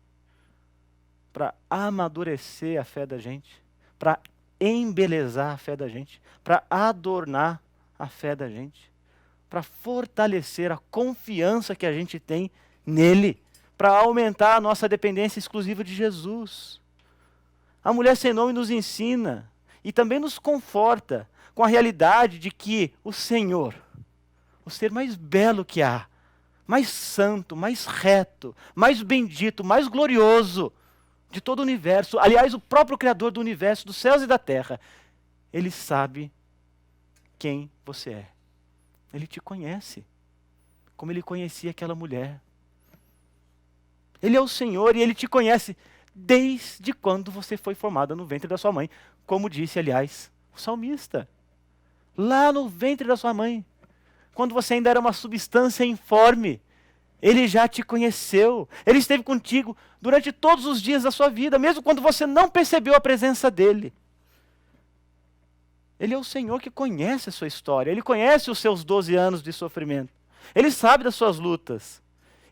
para amadurecer a fé da gente, para embelezar a fé da gente, para adornar a fé da gente, para fortalecer a confiança que a gente tem nele, para aumentar a nossa dependência exclusiva de Jesus. A mulher sem nome nos ensina e também nos conforta com a realidade de que o Senhor, o ser mais belo que há, mais santo, mais reto, mais bendito, mais glorioso de todo o universo, aliás, o próprio Criador do universo, dos céus e da terra, Ele sabe quem você é. Ele te conhece, como Ele conhecia aquela mulher. Ele é o Senhor e Ele te conhece desde quando você foi formada no ventre da sua mãe, como disse, aliás, o salmista. Lá no ventre da sua mãe, quando você ainda era uma substância informe, Ele já te conheceu. Ele esteve contigo durante todos os dias da sua vida, mesmo quando você não percebeu a presença dEle. Ele é o Senhor que conhece a sua história. Ele conhece os seus 12 anos de sofrimento. Ele sabe das suas lutas.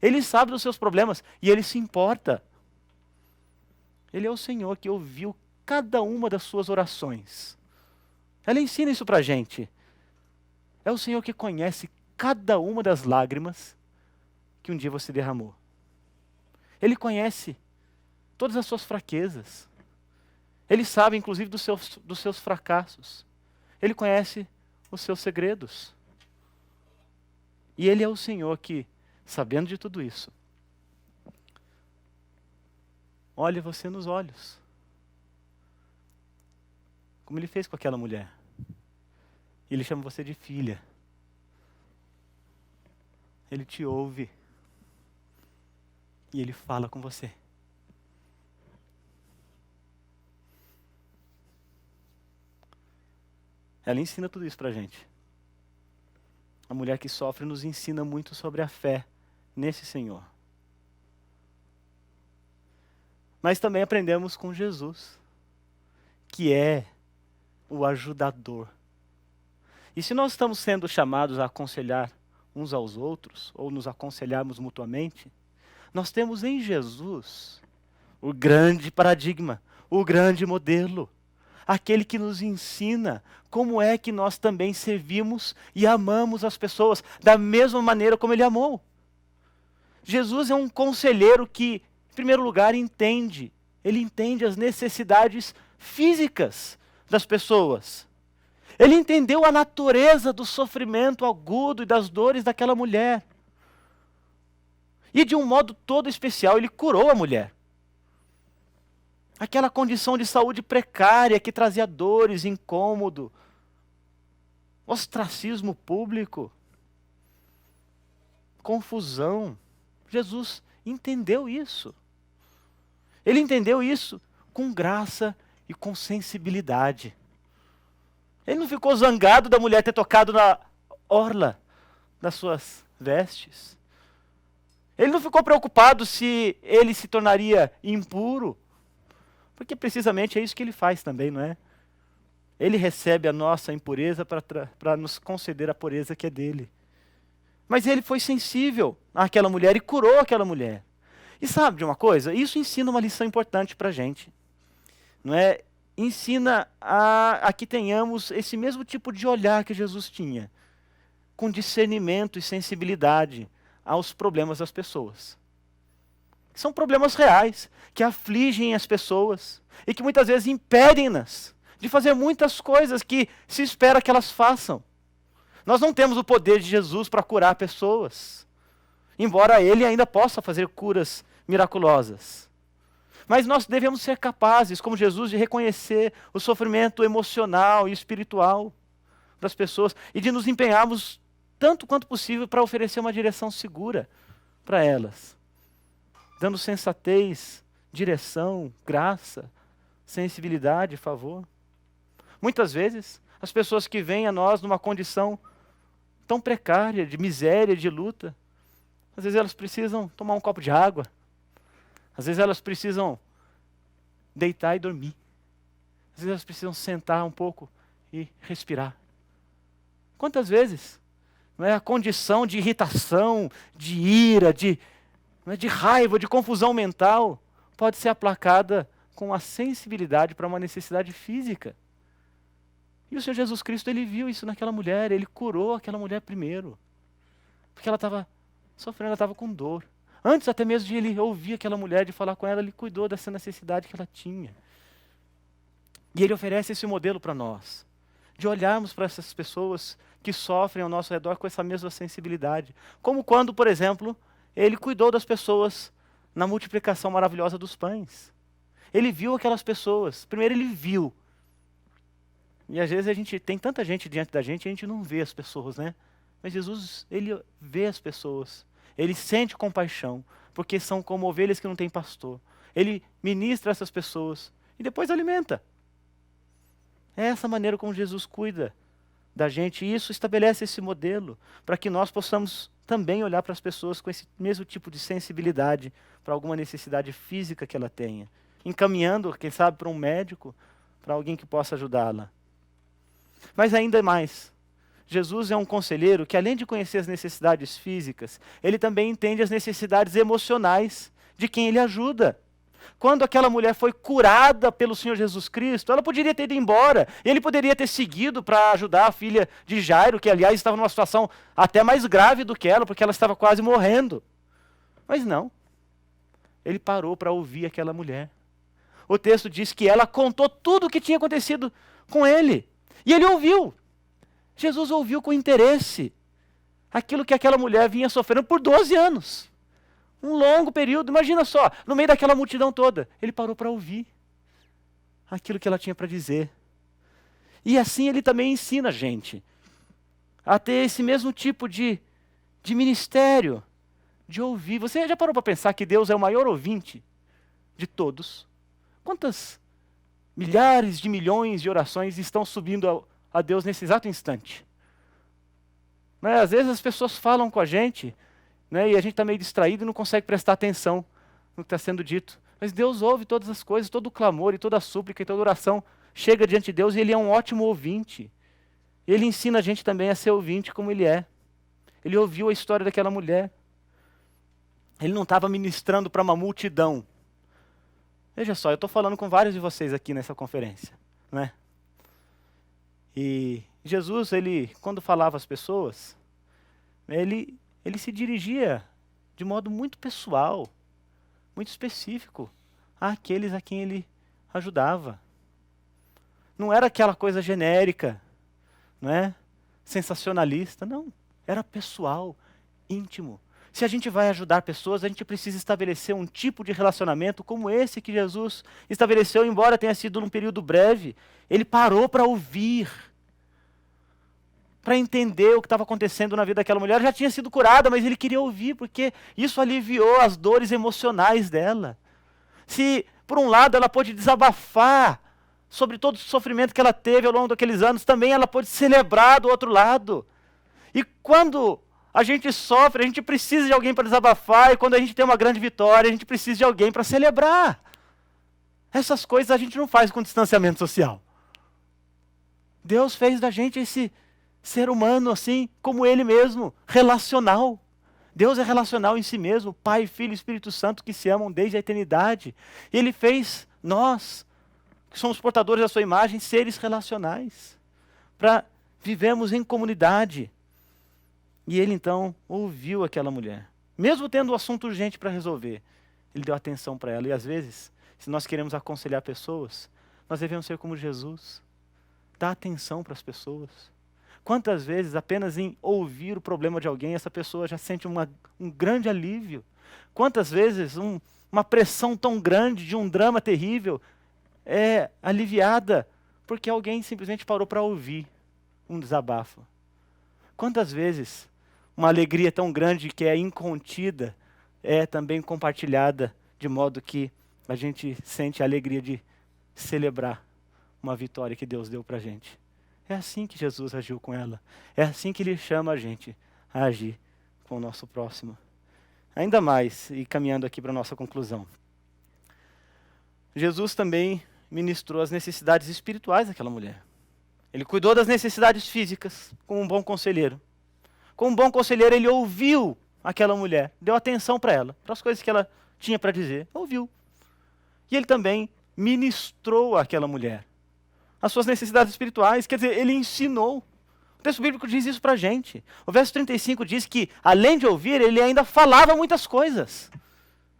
Ele sabe dos seus problemas e Ele se importa. Ele é o Senhor que ouviu cada uma das suas orações. Ela ensina isso para a gente. É o Senhor que conhece cada uma das lágrimas que um dia você derramou. Ele conhece todas as suas fraquezas. Ele sabe, inclusive, dos seus fracassos. Ele conhece os seus segredos. E Ele é o Senhor que, sabendo de tudo isso, olha você nos olhos. Como Ele fez com aquela mulher. Ele chama você de filha. Ele te ouve. E Ele fala com você. Ela ensina tudo isso pra gente. A mulher que sofre nos ensina muito sobre a fé nesse Senhor. Mas também aprendemos com Jesus, que é o ajudador. E se nós estamos sendo chamados a aconselhar uns aos outros, ou nos aconselharmos mutuamente, nós temos em Jesus o grande paradigma, o grande modelo, aquele que nos ensina como é que nós também servimos e amamos as pessoas da mesma maneira como Ele amou. Jesus é um conselheiro que, em primeiro lugar, Ele entende as necessidades físicas das pessoas. Ele entendeu a natureza do sofrimento agudo e das dores daquela mulher. E de um modo todo especial, Ele curou a mulher. Aquela condição de saúde precária que trazia dores, incômodo, ostracismo público, confusão. Jesus entendeu isso. Ele entendeu isso com graça e com sensibilidade. Ele não ficou zangado da mulher ter tocado na orla das suas vestes. Ele não ficou preocupado se ele se tornaria impuro. Porque precisamente é isso que ele faz também, não é? Ele recebe a nossa impureza para nos conceder a pureza que é dele. Mas ele foi sensível àquela mulher e curou aquela mulher. E sabe de uma coisa? Isso ensina uma lição importante para a gente. Não é? Ensina a que tenhamos esse mesmo tipo de olhar que Jesus tinha, com discernimento e sensibilidade aos problemas das pessoas. São problemas reais, que afligem as pessoas e que muitas vezes impedem-nas de fazer muitas coisas que se espera que elas façam. Nós não temos o poder de Jesus para curar pessoas, embora ele ainda possa fazer curas miraculosas. Mas nós devemos ser capazes, como Jesus, de reconhecer o sofrimento emocional e espiritual das pessoas e de nos empenharmos tanto quanto possível para oferecer uma direção segura para elas, dando sensatez, direção, graça, sensibilidade, favor. Muitas vezes, as pessoas que vêm a nós numa condição tão precária, de miséria, de luta, às vezes elas precisam tomar um copo de água, às vezes elas precisam deitar e dormir, às vezes elas precisam sentar um pouco e respirar. Quantas vezes não é, a condição de irritação, de ira, de raiva, de confusão mental, pode ser aplacada com a sensibilidade para uma necessidade física. E o Senhor Jesus Cristo, ele viu isso naquela mulher, ele curou aquela mulher primeiro. Porque ela estava sofrendo, ela estava com dor. Antes até mesmo de ele ouvir aquela mulher, de falar com ela, ele cuidou dessa necessidade que ela tinha. E ele oferece esse modelo para nós, de olharmos para essas pessoas que sofrem ao nosso redor com essa mesma sensibilidade. Como quando, por exemplo, ele cuidou das pessoas na multiplicação maravilhosa dos pães. Ele viu aquelas pessoas. Primeiro ele viu. E às vezes a gente tem tanta gente diante da gente e a gente não vê as pessoas, né? Mas Jesus, ele vê as pessoas. Ele sente compaixão, porque são como ovelhas que não têm pastor. Ele ministra essas pessoas e depois alimenta. É essa maneira como Jesus cuida da gente. E isso estabelece esse modelo para que nós possamos também olhar para as pessoas com esse mesmo tipo de sensibilidade para alguma necessidade física que ela tenha. Encaminhando, quem sabe, para um médico, para alguém que possa ajudá-la. Mas ainda mais, Jesus é um conselheiro que, além de conhecer as necessidades físicas, ele também entende as necessidades emocionais de quem ele ajuda. Quando aquela mulher foi curada pelo Senhor Jesus Cristo, ela poderia ter ido embora. Ele poderia ter seguido para ajudar a filha de Jairo, que aliás estava numa situação até mais grave do que ela, porque ela estava quase morrendo. Mas não. Ele parou para ouvir aquela mulher. O texto diz que ela contou tudo o que tinha acontecido com ele. E ele ouviu. Jesus ouviu com interesse aquilo que aquela mulher vinha sofrendo por 12 anos. Um longo período, imagina só, no meio daquela multidão toda. Ele parou para ouvir aquilo que ela tinha para dizer. E assim ele também ensina a gente a ter esse mesmo tipo de ministério, de ouvir. Você já parou para pensar que Deus é o maior ouvinte de todos? Quantas milhares de milhões de orações estão subindo a Deus nesse exato instante? Né? Às vezes as pessoas falam com a gente, né, e a gente está meio distraído e não consegue prestar atenção no que está sendo dito. Mas Deus ouve todas as coisas, todo o clamor e toda a súplica e toda a oração chega diante de Deus e Ele é um ótimo ouvinte. Ele ensina a gente também a ser ouvinte como Ele é. Ele ouviu a história daquela mulher. Ele não estava ministrando para uma multidão. Veja só, eu estou falando com vários de vocês aqui nessa conferência, né? E Jesus, ele, quando falava às pessoas, ele se dirigia de modo muito pessoal, muito específico, àqueles a quem ele ajudava. Não era aquela coisa genérica, não é? Sensacionalista, não. Era pessoal, íntimo. Se a gente vai ajudar pessoas, a gente precisa estabelecer um tipo de relacionamento como esse que Jesus estabeleceu, embora tenha sido num período breve. Ele parou para ouvir, para entender o que estava acontecendo na vida daquela mulher. Ela já tinha sido curada, mas ele queria ouvir, porque isso aliviou as dores emocionais dela. Se, por um lado, ela pôde desabafar sobre todo o sofrimento que ela teve ao longo daqueles anos, também ela pôde celebrar do outro lado. E quando a gente sofre, a gente precisa de alguém para desabafar, e quando a gente tem uma grande vitória, a gente precisa de alguém para celebrar. Essas coisas a gente não faz com distanciamento social. Deus fez da gente esse ser humano assim, como Ele mesmo, relacional. Deus é relacional em si mesmo, Pai, Filho e Espírito Santo que se amam desde a eternidade. E Ele fez nós, que somos portadores da sua imagem, seres relacionais, para vivermos em comunidade. E Ele então ouviu aquela mulher, mesmo tendo um assunto urgente para resolver, Ele deu atenção para ela. E às vezes, se nós queremos aconselhar pessoas, nós devemos ser como Jesus, dar atenção para as pessoas. Quantas vezes, apenas em ouvir o problema de alguém, essa pessoa já sente um grande alívio? Quantas vezes uma pressão tão grande de um drama terrível é aliviada porque alguém simplesmente parou para ouvir um desabafo? Quantas vezes uma alegria tão grande que é incontida é também compartilhada, de modo que a gente sente a alegria de celebrar uma vitória que Deus deu para a gente? É assim que Jesus agiu com ela. É assim que Ele chama a gente a agir com o nosso próximo. Ainda mais, e caminhando aqui para a nossa conclusão, Jesus também ministrou as necessidades espirituais daquela mulher. Ele cuidou das necessidades físicas, como um bom conselheiro. Como um bom conselheiro, Ele ouviu aquela mulher, deu atenção para ela, para as coisas que ela tinha para dizer, ouviu. E Ele também ministrou àquela mulher as suas necessidades espirituais, quer dizer, Ele ensinou. O texto bíblico diz isso para a gente. O verso 35 diz que, além de ouvir, Ele ainda falava muitas coisas.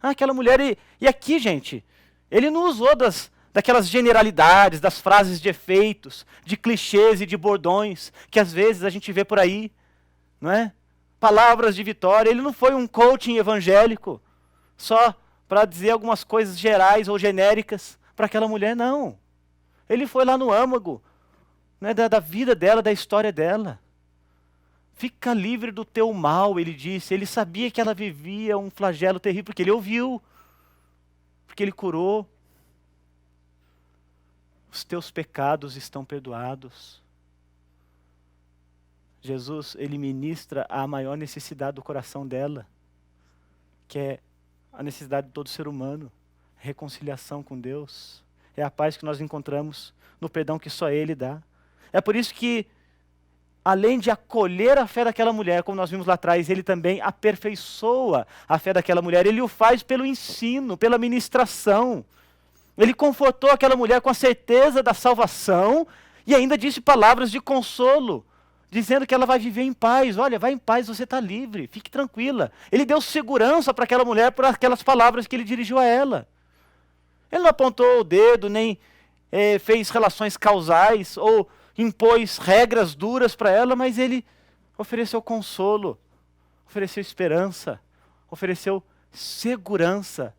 Aquela mulher, e aqui, gente, Ele não usou daquelas generalidades, das frases de efeitos, de clichês e de bordões, que às vezes a gente vê por aí, não é? Palavras de vitória. Ele não foi um coaching evangélico, só para dizer algumas coisas gerais ou genéricas para aquela mulher, não. Ele foi lá no âmago, né, da vida dela, da história dela. Fica livre do teu mal, Ele disse. Ele sabia que ela vivia um flagelo terrível, porque Ele ouviu, porque Ele curou. Os teus pecados estão perdoados. Jesus, Ele ministra a maior necessidade do coração dela, que é a necessidade de todo ser humano, reconciliação com Deus. É a paz que nós encontramos no perdão que só Ele dá. É por isso que, além de acolher a fé daquela mulher, como nós vimos lá atrás, Ele também aperfeiçoa a fé daquela mulher. Ele o faz pelo ensino, pela ministração. Ele confortou aquela mulher com a certeza da salvação e ainda disse palavras de consolo, dizendo que ela vai viver em paz. Olha, vai em paz, você está livre, fique tranquila. Ele deu segurança para aquela mulher por aquelas palavras que Ele dirigiu a ela. Ele não apontou o dedo, nem fez relações causais, ou impôs regras duras para ela, mas Ele ofereceu consolo, ofereceu esperança, ofereceu segurança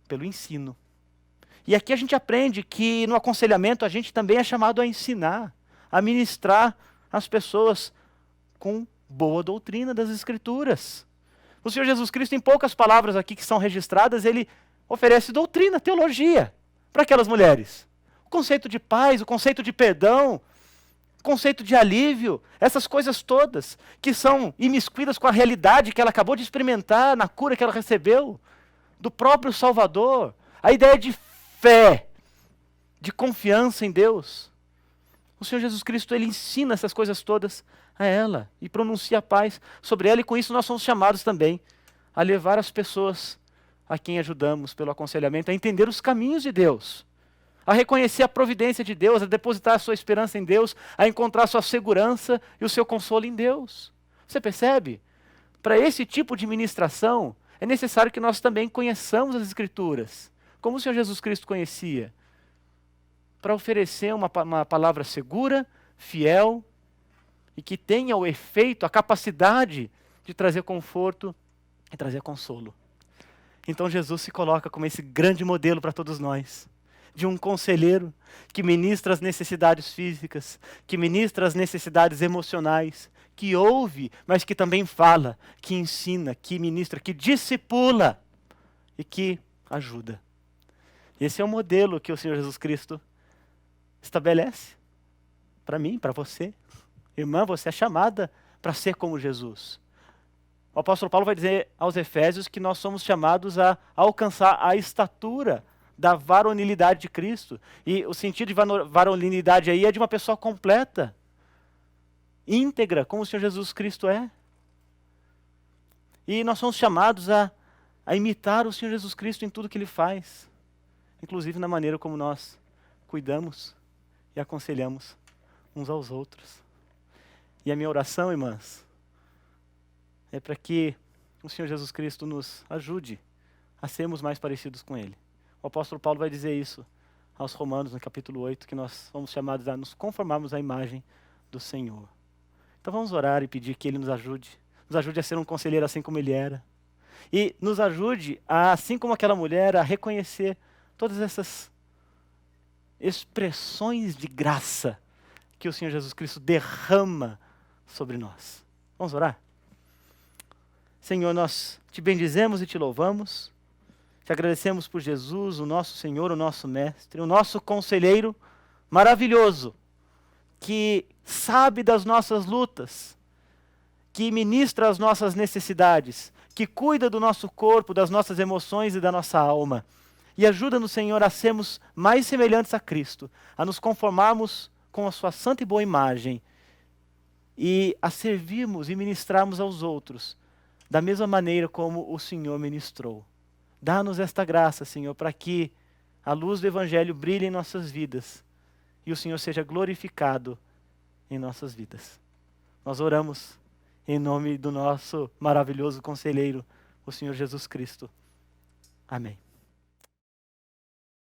pelo ensino. E aqui a gente aprende que no aconselhamento a gente também é chamado a ensinar, a ministrar as pessoas com boa doutrina das Escrituras. O Senhor Jesus Cristo, em poucas palavras aqui que são registradas, Ele oferece doutrina, teologia para aquelas mulheres. O conceito de paz, o conceito de perdão, o conceito de alívio, essas coisas todas que são imiscuídas com a realidade que ela acabou de experimentar na cura que ela recebeu do próprio Salvador. A ideia de fé, de confiança em Deus. O Senhor Jesus Cristo, Ele ensina essas coisas todas a ela e pronuncia a paz sobre ela, e com isso nós somos chamados também a levar as pessoas a quem ajudamos pelo aconselhamento a entender os caminhos de Deus, a reconhecer a providência de Deus, a depositar a sua esperança em Deus, a encontrar a sua segurança e o seu consolo em Deus. Você percebe? Para esse tipo de ministração, é necessário que nós também conheçamos as Escrituras, como o Senhor Jesus Cristo conhecia, para oferecer uma palavra segura, fiel, e que tenha o efeito, a capacidade de trazer conforto e trazer consolo. Então Jesus se coloca como esse grande modelo para todos nós, de um conselheiro que ministra as necessidades físicas, que ministra as necessidades emocionais, que ouve, mas que também fala, que ensina, que ministra, que discipula e que ajuda. Esse é o modelo que o Senhor Jesus Cristo estabelece para mim, para você. Irmã, você é chamada para ser como Jesus. O apóstolo Paulo vai dizer aos Efésios que nós somos chamados a alcançar a estatura da varonilidade de Cristo. E o sentido de varonilidade aí é de uma pessoa completa, íntegra, como o Senhor Jesus Cristo é. E nós somos chamados a imitar o Senhor Jesus Cristo em tudo que Ele faz, inclusive na maneira como nós cuidamos e aconselhamos uns aos outros. E a minha oração, irmãs, é para que o Senhor Jesus Cristo nos ajude a sermos mais parecidos com Ele. O apóstolo Paulo vai dizer isso aos Romanos, no capítulo 8, que nós fomos chamados a nos conformarmos à imagem do Senhor. Então vamos orar e pedir que Ele nos ajude a ser um conselheiro assim como Ele era. E nos ajude, assim como aquela mulher, a reconhecer todas essas expressões de graça que o Senhor Jesus Cristo derrama sobre nós. Vamos orar? Senhor, nós te bendizemos e te louvamos. Te agradecemos por Jesus, o nosso Senhor, o nosso Mestre, o nosso conselheiro maravilhoso, que sabe das nossas lutas, que ministra as nossas necessidades, que cuida do nosso corpo, das nossas emoções e da nossa alma. E ajuda-nos, Senhor, a sermos mais semelhantes a Cristo, a nos conformarmos com a sua santa e boa imagem e a servirmos e ministrarmos aos outros da mesma maneira como o Senhor ministrou. Dá-nos esta graça, Senhor, para que a luz do Evangelho brilhe em nossas vidas e o Senhor seja glorificado em nossas vidas. Nós oramos em nome do nosso maravilhoso conselheiro, o Senhor Jesus Cristo. Amém.